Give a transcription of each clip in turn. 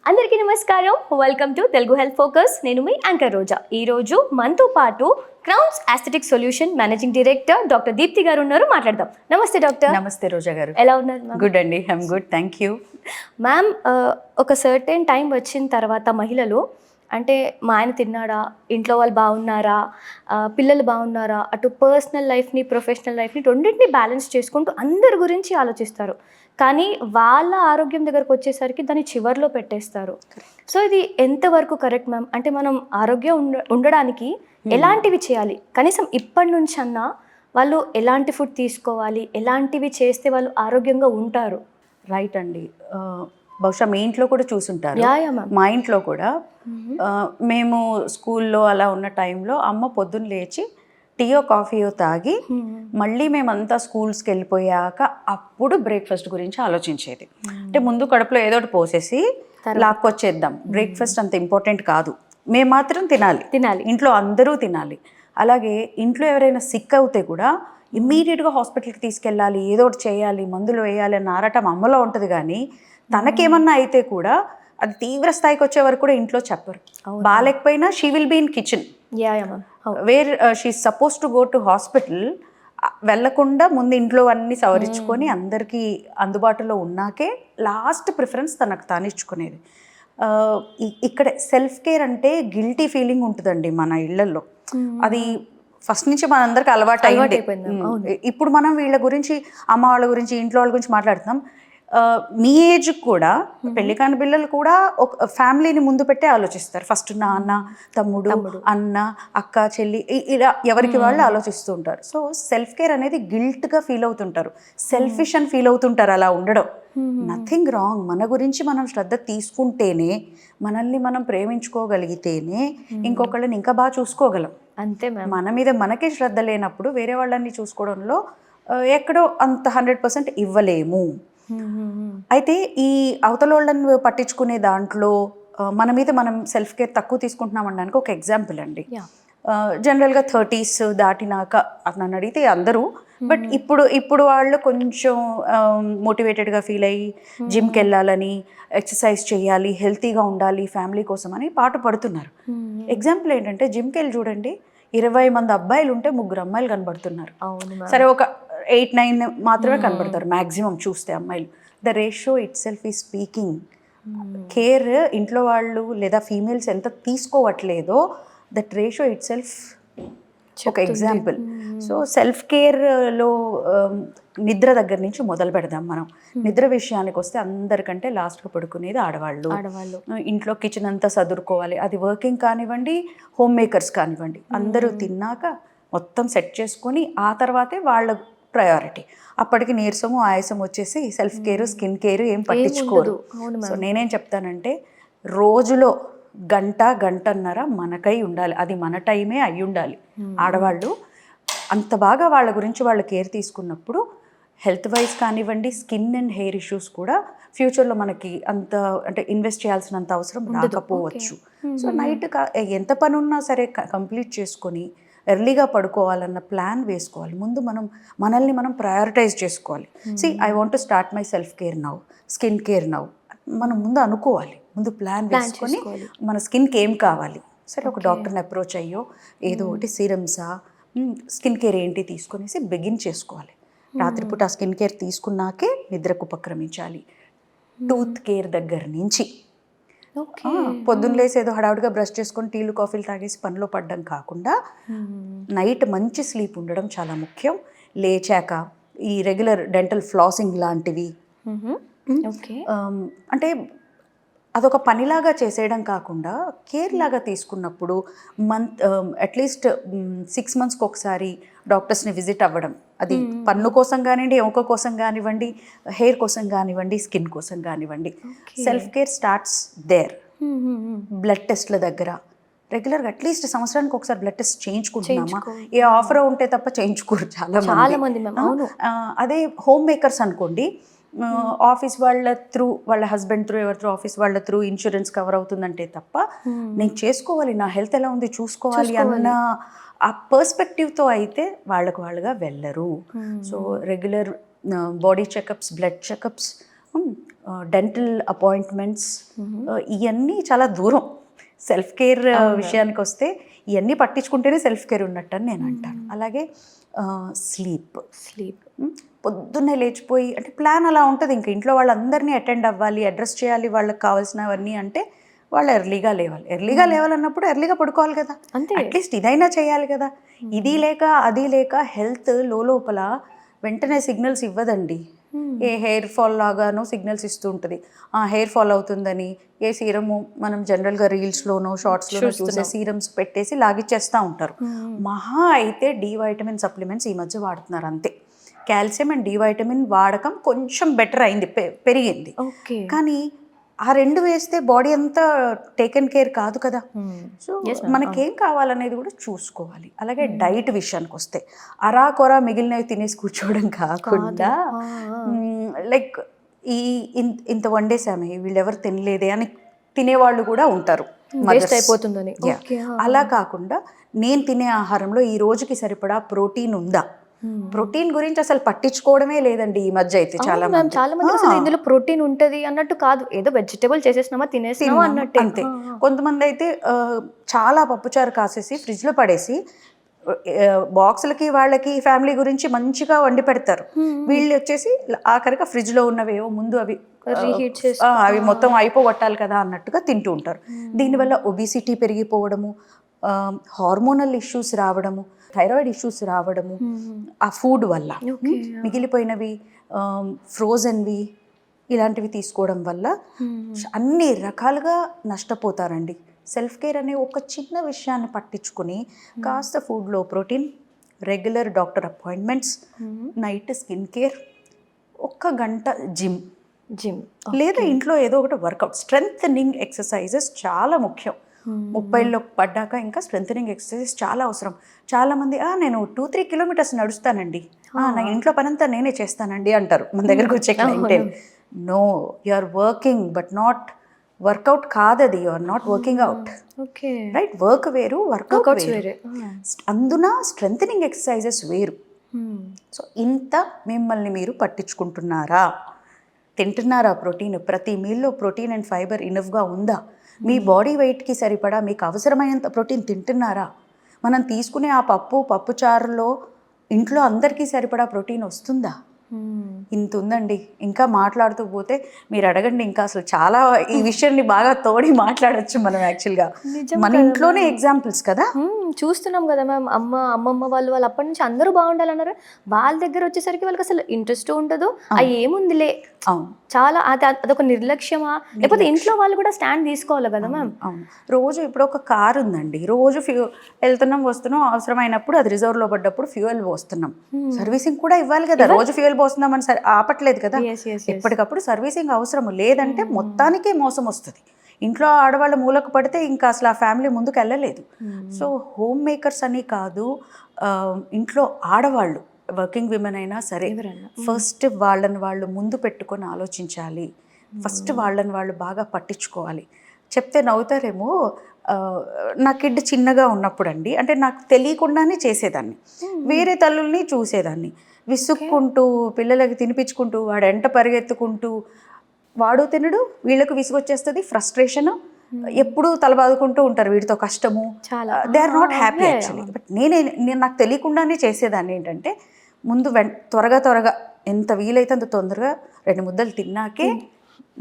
అందరికీ నమస్కారం. Welcome to Telugu health focus. నేను మీ యాంకర్ రోజా. ఈరోజు మనతో పాటు crowns aesthetic solution managing director doctor Deepthi గారు ఉన్నారు. మాట్లాడదాం. నమస్తే డాక్టర్. నమస్తే రోజా గారు. ఎలా ఉన్నారు? గుడ్ అండి, I'm good, thank you. Ma'am, ఒక సర్టెన్ టైం వచ్చిన తర్వాత మహిళలు అంటే మా ఆయన తిన్నాడా, ఇంట్లో వాళ్ళు బాగున్నారా, పిల్లలు బాగున్నారా, అటు పర్సనల్ లైఫ్ని ప్రొఫెషనల్ లైఫ్ని రెండింటిని బ్యాలెన్స్ చేసుకుంటూ అందరి గురించి ఆలోచిస్తారు. కానీ వాళ్ళ ఆరోగ్యం దగ్గరకు వచ్చేసరికి దాన్ని చివర్లో పెట్టేస్తారు. సో ఇది ఎంతవరకు కరెక్ట్ మ్యామ్? అంటే మనం ఆరోగ్యం ఉండడానికి ఎలాంటివి చేయాలి? కనీసం ఇప్పటి నుంచి అన్నా వాళ్ళు ఎలాంటి ఫుడ్ తీసుకోవాలి, ఎలాంటివి చేస్తే వాళ్ళు ఆరోగ్యంగా ఉంటారు? రైట్ అండి. బహుశా మీ ఇంట్లో కూడా చూసుంటారు. మా ఇంట్లో కూడా మేము స్కూల్లో అలా ఉన్న టైంలో అమ్మ పొద్దున్న లేచి టీయో కాఫీయో తాగి మళ్ళీ మేమంతా స్కూల్స్కి వెళ్ళిపోయాక అప్పుడు బ్రేక్ఫాస్ట్ గురించి ఆలోచించేది. అంటే ముందు కడుపులో ఏదో ఒకటి పోసేసి లాక్కొచ్చేద్దాం, బ్రేక్ఫాస్ట్ అంత ఇంపార్టెంట్ కాదు, మేము మాత్రం తినాలి, ఇంట్లో అందరూ తినాలి. అలాగే ఇంట్లో ఎవరైనా సిక్ అవుతే కూడా ఇమ్మీడియట్గా హాస్పిటల్కి తీసుకెళ్ళాలి, ఏదో ఒకటి చేయాలి, మందులు వేయాలి అన్న ఆరాటం అమ్మలో ఉంటుంది. కానీ తనకేమన్నా అయితే కూడా అది తీవ్ర స్థాయికి వచ్చే వరకు కూడా ఇంట్లో చెప్పరు. బాగాలేకపోయినా she will be in kitchen where she suppose to go to hospital. వెళ్ళకుండా ముందు ఇంట్లో అన్నీ సవరించుకొని అందరికీ అందుబాటులో ఉన్నాకే లాస్ట్ ప్రిఫరెన్స్ తనకు తానిచ్చుకునేది. ఇక్కడ సెల్ఫ్ కేర్ అంటే గిల్టీ ఫీలింగ్ ఉంటుందండి మన ఇళ్లలో. అది ఫస్ట్ నుంచి మనందరికి అలవాటు అయిపోయింది. ఇప్పుడు మనం వీళ్ళ గురించి, అమ్మ వాళ్ళ గురించి, ఇంట్లో వాళ్ళ గురించి మాట్లాడుతున్నాం. మీ ఏజ్కి కూడా పెళ్లి కాని పిల్లలు కూడా ఒక ఫ్యామిలీని ముందు పెట్టే ఆలోచిస్తారు. ఫస్ట్ నాన్న, తమ్ముడు, అన్న, అక్క, చెల్లి, ఇలా ఎవరికి వాళ్ళు ఆలోచిస్తూ ఉంటారు. సో సెల్ఫ్ కేర్ అనేది గిల్ట్గా ఫీల్ అవుతుంటారు, సెల్ఫిష్ అని ఫీల్ అవుతుంటారు. అలా ఉండడం నథింగ్ రాంగ్. మన గురించి మనం శ్రద్ధ తీసుకుంటేనే, మనల్ని మనం ప్రేమించుకోగలిగితేనే ఇంకొకళ్ళని ఇంకా బాగా చూసుకోగలం. అంతే. మన మీద మనకే శ్రద్ధ లేనప్పుడు వేరే వాళ్ళని చూసుకోవడంలో ఎక్కడో అంత 100% ఇవ్వలేము. అయితే ఈ అవతలోళ్ళని పట్టించుకునే దాంట్లో మన మీద మనం సెల్ఫ్ కేర్ తక్కువ తీసుకుంటున్నాం అనడానికి ఒక ఎగ్జాంపుల్ అండి. జనరల్గా 30s దాటినాక నన్ను అడిగితే అందరూ, బట్ ఇప్పుడు వాళ్ళు కొంచెం మోటివేటెడ్గా ఫీల్ అయ్యి జిమ్కి వెళ్ళాలని, ఎక్సర్సైజ్ చేయాలి, హెల్తీగా ఉండాలి ఫ్యామిలీ కోసం అని పాటు పడుతున్నారు. ఎగ్జాంపుల్ ఏంటంటే జిమ్కి వెళ్ళి చూడండి, 20 మంది అబ్బాయిలు ఉంటే 3 అమ్మాయిలు కనబడుతున్నారు. సరే, ఒక 8-9 మాత్రమే కనబడతారు మ్యాక్సిమం చూస్తే అమ్మాయిలు. ద రేషియో ఇట్ సెల్ఫ్ ఈ స్పీకింగ్. కేర్ ఇంట్లో వాళ్ళు లేదా ఫీమేల్స్ ఎంత తీసుకోవట్లేదో దట్ రేషియో ఇట్ సెల్ఫ్ ఒక ఎగ్జాంపుల్. సో సెల్ఫ్ కేర్లో నిద్ర దగ్గర నుంచి మొదలు పెడదాం మనం. నిద్ర విషయానికి వస్తే అందరికంటే లాస్ట్గా పడుకునేది ఆడవాళ్ళు. ఇంట్లో కిచెన్ అంతా సదురుకోవాలి. అది వర్కింగ్ కానివ్వండి, హోమ్ మేకర్స్ కానివ్వండి, అందరూ తిన్నాక మొత్తం సెట్ చేసుకొని ఆ తర్వాతే వాళ్ళ ప్రయారిటీ. అప్పటికి నీరసము, ఆయాసం వచ్చేసి సెల్ఫ్ కేర్, స్కిన్ కేర్ ఏం పట్టించుకోరు. సో నేనేం చెప్తానంటే, రోజులో గంటన్నర మనకై ఉండాలి. అది మన టైమే అయి ఉండాలి. ఆడవాళ్ళు అంత బాగా వాళ్ళ గురించి వాళ్ళు కేర్ తీసుకున్నప్పుడు హెల్త్ వైజ్ కానివ్వండి, స్కిన్ అండ్ హెయిర్ ఇష్యూస్ కూడా ఫ్యూచర్లో మనకి అంత అంటే ఇన్వెస్ట్ చేయాల్సినంత అవసరం రాకపోవచ్చు. సో నైట్ ఎంత పని ఉన్నా సరే కంప్లీట్ చేసుకొని ఎర్లీగా పడుకోవాలన్న ప్లాన్ వేసుకోవాలి. ముందు మనల్ని మనం ప్రయారిటైజ్ చేసుకోవాలి. I want to start my self care now, skin care now. మనం ముందు అనుకోవాలి, ముందు ప్లాన్ వేసుకొని మన స్కిన్కి ఏం కావాలి. సరే, ఒక డాక్టర్ని అప్రోచ్ అయ్యో ఏదో ఒకటి సీరమ్సా, స్కిన్ కేర్ ఏంటి తీసుకొనేసి బిగిన్ చేసుకోవాలి. రాత్రిపూట ఆ స్కిన్ కేర్ తీసుకున్నాకే నిద్రకు ఉపక్రమించాలి. టూత్ కేర్ దగ్గర నుంచి పొద్దున్న లేసి ఏదో హడావుడిగా బ్రష్ చేసుకొని టీలు కాఫీలు తాగేసి పనిలో పడడం కాకుండా నైట్ మంచి స్లీప్ ఉండడం చాలా ముఖ్యం. లేచాక ఈ రెగ్యులర్ డెంటల్ ఫ్లాసింగ్ లాంటివి, అంటే అదొక పనిలాగా చేసేయడం కాకుండా కేర్ లాగా తీసుకున్నప్పుడు అట్లీస్ట్ 6 monthsకి ఒకసారి డాక్టర్స్ని విజిట్ అవ్వడం. అది పన్ను కోసం కానివ్వండి, ఎముక కోసం కానివ్వండి, హెయిర్ కోసం కానివ్వండి, స్కిన్ కోసం కానివ్వండి. Self care starts there. Blood టెస్ట్ల దగ్గర రెగ్యులర్గా అట్లీస్ట్ సంవత్సరానికి ఒకసారి బ్లడ్ టెస్ట్ చేయించుకుంటున్నామా? ఏ ఆఫర్ ఉంటే తప్ప చేయించుకోరు చాలా మంది. అదే హోమ్ మేకర్స్ అనుకోండి, ఆఫీస్ వాళ్ళ త్రూ, వాళ్ళ హస్బెండ్ త్రూ, ఎవరి త్రూ, ఆఫీస్ వాళ్ళ త్రూ ఇన్సూరెన్స్ కవర్ అవుతుందంటే తప్ప నేను చేసుకోవాలి, నా హెల్త్ ఎలా ఉంది చూసుకోవాలి అన్న ఆ పర్స్పెక్టివ్తో అయితే వాళ్ళుగా వెళ్ళరు. So regular body checkups, blood checkups, dental appointments, ఇవన్నీ చాలా దూరం. సెల్ఫ్ కేర్ విషయానికి వస్తే ఇవన్నీ పట్టించుకుంటేనే సెల్ఫ్ కేర్ ఉన్నట్టు అని నేను అంటాను. అలాగే స్లీప్ పొద్దున్నే లేచిపోయి, అంటే ప్లాన్ అలా ఉంటుంది, ఇంకా ఇంట్లో వాళ్ళందరినీ అటెండ్ అవ్వాలి, అడ్రస్ చేయాలి, వాళ్ళకి కావాల్సినవన్నీ, అంటే వాళ్ళు ఎర్లీగా లేవాలి. ఎర్లీగా లేవాలన్నప్పుడు ఎర్లీగా పడుకోవాలి కదా, అంతే. అట్లీస్ట్ ఇదైనా చేయాలి కదా. ఇది లేక అది లేక హెల్త్ లోపల వెంటనే సిగ్నల్స్ ఇవ్వదండి. ఏ హెయిర్ ఫాల్ లాగానో సిగ్నల్స్ ఇస్తూ ఉంటుంది. హెయిర్ ఫాల్ అవుతుందని ఏ సీరము మనం జనరల్గా రీల్స్లోనో షార్ట్స్లోనో చూసే సీరమ్స్ పెట్టేసి లాగిచ్చేస్తూ ఉంటారు. మహా అయితే డి వైటమిన్ సప్లిమెంట్స్ ఈ మధ్య వాడుతున్నారు అంతే. కాల్షియం అండ్ డి వైటమిన్ వాడకం కొంచెం బెటర్ అయింది, పెరిగింది. కానీ ఆ రెండు వేస్తే బాడీ అంతా టేకెన్ కేర్ కాదు కదా. సో మనకేం కావాలనేది కూడా చూసుకోవాలి. అలాగే డైట్ విషయానికి వస్తే అరాకొరా మిగిలినవి తినేసి కూర్చోవడం కాకుండా, లైక్ ఇంత వండేసామే వీళ్ళెవరు తినలేదే అని తినేవాళ్ళు కూడా ఉంటారు, అయిపోతుందని. అలా కాకుండా నేను తినే ఆహారంలో ఈ రోజుకి సరిపడా ప్రోటీన్ ఉందా, ప్రోటీన్ గురించి అసలు పట్టించుకోవడమే లేదండి ఈ మధ్య అయితే. చాలా మంది అసలు ఇందులో ప్రోటీన్ ఉంటది అన్నట్టు కాదు, ఏదో వెజిటబుల్ చేసేసినామా తినేసినామా అన్నట్టు అంతే. కొంతమంది అయితే చాలా పప్పుచారు కాసేసి ఫ్రిడ్జ్ లో పడేసి బాక్సులకి వాళ్ళకి ఫ్యామిలీ గురించి మంచిగా వండి పెడతారు. వీళ్ళు వచ్చేసి ఆఖరిగా ఫ్రిడ్జ్ లో ఉన్నవేవో ముందు అవి అవి మొత్తం అయిపోగొట్టాలి కదా అన్నట్టుగా తింటూ ఉంటారు. దీనివల్ల ఒబిసిటీ పెరిగిపోవడము, హార్మోనల్ ఇష్యూస్ రావడము, థైరాయిడ్ ఇష్యూస్ రావడము ఆ ఫుడ్ వల్ల. మిగిలిపోయినవి ఫ్రోజన్వి ఇలాంటివి తీసుకోవడం వల్ల అన్ని రకాలుగా నష్టపోతారండి. సెల్ఫ్ కేర్ అనే ఒక చిన్న విషయాన్ని పట్టించుకుని కాస్త ఫుడ్లో protein, regular doctor appointments, night skin care, 1 గంట జిమ్ లేదా ఇంట్లో ఏదో ఒకటి వర్కౌట్, స్ట్రెంథనింగ్ ఎక్సర్సైజెస్ చాలా ముఖ్యం. 30లో పడ్డాక ఇంకా స్ట్రెంథనింగ్ ఎక్సర్సైజెస్ చాలా అవసరం. చాలామంది నేను 2-3 కిలోమీటర్స్ నడుస్తానండి, నా ఇంట్లో పనంతా నేనే చేస్తానండి అంటారు మన దగ్గరకు వచ్చే client. No, you are working but not workout కాదది, you are not working out, right? Work వేరు, వర్కౌట్ వేరు. అందున స్ట్రెంథనింగ్ ఎక్సర్సైజెస్ వేరు. సో ఇంత మిమ్మల్ని మీరు పట్టించుకుంటున్నారా? తింటున్నారా ప్రోటీన్? ప్రతి మీల్లో ప్రోటీన్ అండ్ ఫైబర్ ఇనఫ్గా ఉందా? మీ బాడీ వెయిట్కి సరిపడా మీకు అవసరమైనంత ప్రోటీన్ తింటున్నారా? మనం తీసుకునే ఆ పప్పుచారులో ఇంట్లో అందరికీ సరిపడా ప్రోటీన్ వస్తుందా? ఇంత ఉందండి. ఇంకా మాట్లాడుతూ పోతే మీరు అడగండి, ఇంకా అసలు చాలా ఈ విషయాన్ని బాగా తోడి మాట్లాడచ్చు మనం. యాక్చువల్గా మన ఇంట్లోనే ఎగ్జాంపుల్స్ కదా చూస్తున్నాం కదా మ్యామ్. అమ్మమ్మ వాళ్ళు అప్పటి నుంచి అందరూ బాగుండాలన్నారు. వాళ్ళ దగ్గర వచ్చేసరికి వాళ్ళకి అసలు ఇంట్రెస్ట్ ఉండదు. ఏముందిలే, చాలా అదొక నిర్లక్ష్యమా, లేకపోతే ఇంట్లో వాళ్ళు కూడా స్టాండ్ తీసుకోవాలి కదా మ్యామ్. అవును. రోజు ఇప్పుడు ఒక కారు ఉందండి, రోజు వెళ్తున్నాం వస్తున్నాం, అవసరమైనప్పుడు అది రిజర్వ్లో పడ్డప్పుడు ఫ్యూయల్ పోస్తున్నాం. సర్వీసింగ్ కూడా ఇవ్వాలి కదా. రోజు ఫ్యూయల్ పోస్తున్నామని ఆపట్లేదు కదా. ఎప్పటికప్పుడు సర్వీసింగ్ అవసరం, లేదంటే మొత్తానికే మోసం వస్తుంది. ఇంట్లో ఆడవాళ్ళు మూలకు పడితే ఇంకా అసలు ఆ ఫ్యామిలీ ముందుకు వెళ్ళలేదు. సో హోమ్ మేకర్స్ అని కాదు, ఇంట్లో ఆడవాళ్ళు, వర్కింగ్ విమెన్ అయినా సరే, ఫస్ట్ వాళ్ళని వాళ్ళు ముందు పెట్టుకొని ఆలోచించాలి. ఫస్ట్ వాళ్ళని వాళ్ళు బాగా పట్టించుకోవాలి. చెప్తే నవ్వుతారేమో, నా కిడ్ చిన్నగా ఉన్నప్పుడు అండి, అంటే నాకు తెలియకుండానే చేసేదాన్ని. వేరే తల్లుల్ని చూసేదాన్ని విసుక్కుంటూ, పిల్లలకి తినిపించుకుంటూ, వాడు ఎంట పరిగెత్తుకుంటూ, వాడు తినడు, వీళ్ళకు విసుగొచ్చేస్తుంది, ఫ్రస్ట్రేషన్, ఎప్పుడూ తలబాదుకుంటూ ఉంటారు వీడితో కష్టము. They are not happy actually. But నేను నాకు తెలియకుండానే చేసేదాన్ని ఏంటంటే, ముందు త్వరగా ఎంత వీలైతే అంత తొందరగా 2 ముద్దలు తిన్నాకే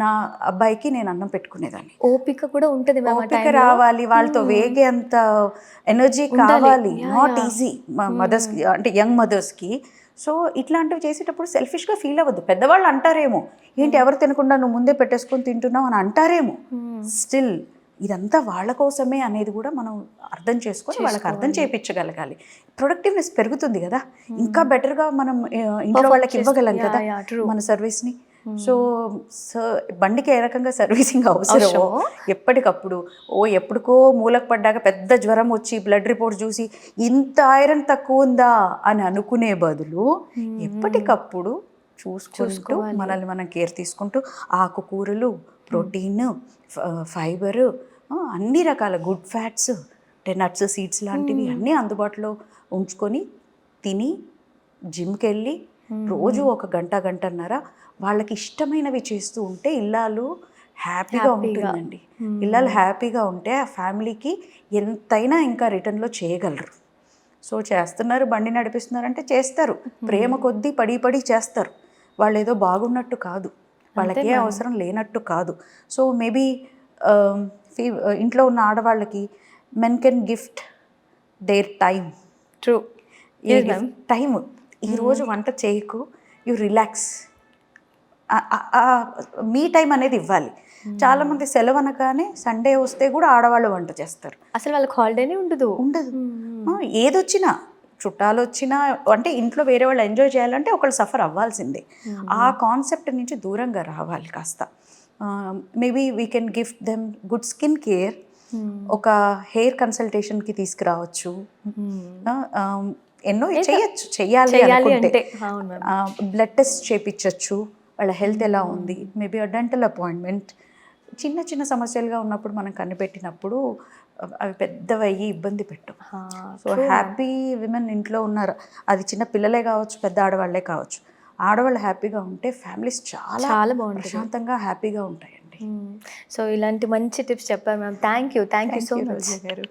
నా అబ్బాయికి నేను అన్నం పెట్టుకునేదాన్ని. ఓపిక కూడా ఉంటుంది, ఓపిక రావాలి, వాళ్ళతో వేగే అంత ఎనర్జీ కావాలి. నాట్ ఈజీ మదర్స్కి, అంటే యంగ్ మదర్స్కి. సో ఇట్లాంటివి చేసేటప్పుడు సెల్ఫిష్గా ఫీల్ అవ్వద్దు. పెద్దవాళ్ళు అంటారేమో, ఏంటి ఎవరు తినకుండా నువ్వు ముందే పెట్టేసుకొని తింటున్నావు అని అంటారేమో. స్టిల్ ఇదంతా వాళ్ళ కోసమే అనేది కూడా మనం అర్థం చేసుకొని వాళ్ళకి అర్థం చేయించగలగాలి. ప్రొడక్టివ్నెస్ పెరుగుతుంది కదా, ఇంకా బెటర్గా మనం ఇంట్లో వాళ్ళకి ఇవ్వగలం కదా మన సర్వీస్ని. సో బండికి ఏ రకంగా సర్వీసింగ్ అవసరమో ఎప్పటికప్పుడు, ఎప్పటికో మూలకు పడ్డాక పెద్ద జ్వరం వచ్చి బ్లడ్ రిపోర్ట్ చూసి ఇంత ఐరన్ తక్కువ ఉందా అని అనుకునే బదులు ఎప్పటికప్పుడు చూసుకుంటూ మనల్ని మనం కేర్ తీసుకుంటూ ఆకుకూరలు, ప్రోటీన్, ఫైబరు, అన్ని రకాల గుడ్ ఫ్యాట్స్, నట్స్, సీడ్స్ లాంటివి అన్నీ అందుబాటులో ఉంచుకొని తిని జిమ్కి వెళ్ళి రోజు ఒక గంటన్నర వాళ్ళకి ఇష్టమైనవి చేస్తూ ఉంటే ఇల్లాలు హ్యాపీగా ఉంటుందండి. ఇల్లాలు హ్యాపీగా ఉంటే ఆ ఫ్యామిలీకి ఎంతైనా ఇంకా రిటర్న్లో చేయగలరు. సో చేస్తున్నారు, బండి నడిపిస్తున్నారంటే చేస్తారు, ప్రేమ కొద్దీ పడి చేస్తారు. వాళ్ళు ఏదో బాగున్నట్టు కాదు, వాళ్ళకే అవసరం లేనట్టు కాదు. సో మేబీ ఇంట్లో ఉన్న ఆడవాళ్ళకి men can gift their time. True. Time, ఈరోజు వంట చేయకు, యు రిలాక్స్, మీ టైం అనేది ఇవ్వాలి. చాలామంది సెలవు అనగానే సండే వస్తే కూడా ఆడవాళ్ళు వంట చేస్తారు. అసలు వాళ్ళకి హాలిడేనే ఉండదు. ఏదొచ్చినా, చుట్టాలు వచ్చినా, అంటే ఇంట్లో వేరే వాళ్ళు ఎంజాయ్ చేయాలంటే ఒకళ్ళు సఫర్ అవ్వాల్సిందే. ఆ కాన్సెప్ట్ నుంచి దూరంగా రావాలి కాస్త. Maybe we can gift them good skin care, ఒక హెయిర్ కన్సల్టేషన్కి తీసుకురావచ్చు. ఎన్నో చేయొచ్చు, చెయ్యాలి అంటే బ్లడ్ టెస్ట్ చేయించవచ్చు, వాళ్ళ హెల్త్ ఎలా ఉంది, మేబీ డెంటల్ అపాయింట్మెంట్. చిన్న సమస్యలుగా ఉన్నప్పుడు మనం కనిపెట్టినప్పుడు అవి పెద్దవయ్యి ఇబ్బంది పెట్టు. సో హ్యాపీ విమెన్ ఇంట్లో ఉన్నారు, అది చిన్న పిల్లలే కావచ్చు, పెద్ద ఆడవాళ్ళే కావచ్చు. ఆడవాళ్ళు హ్యాపీగా ఉంటే ఫ్యామిలీస్ చాలా బాగుంటుంది, ప్రశాంతంగా హ్యాపీగా ఉంటాయండి. సో ఇలాంటి మంచి టిప్స్ చెప్పారు ma'am. Thank you so much గారు.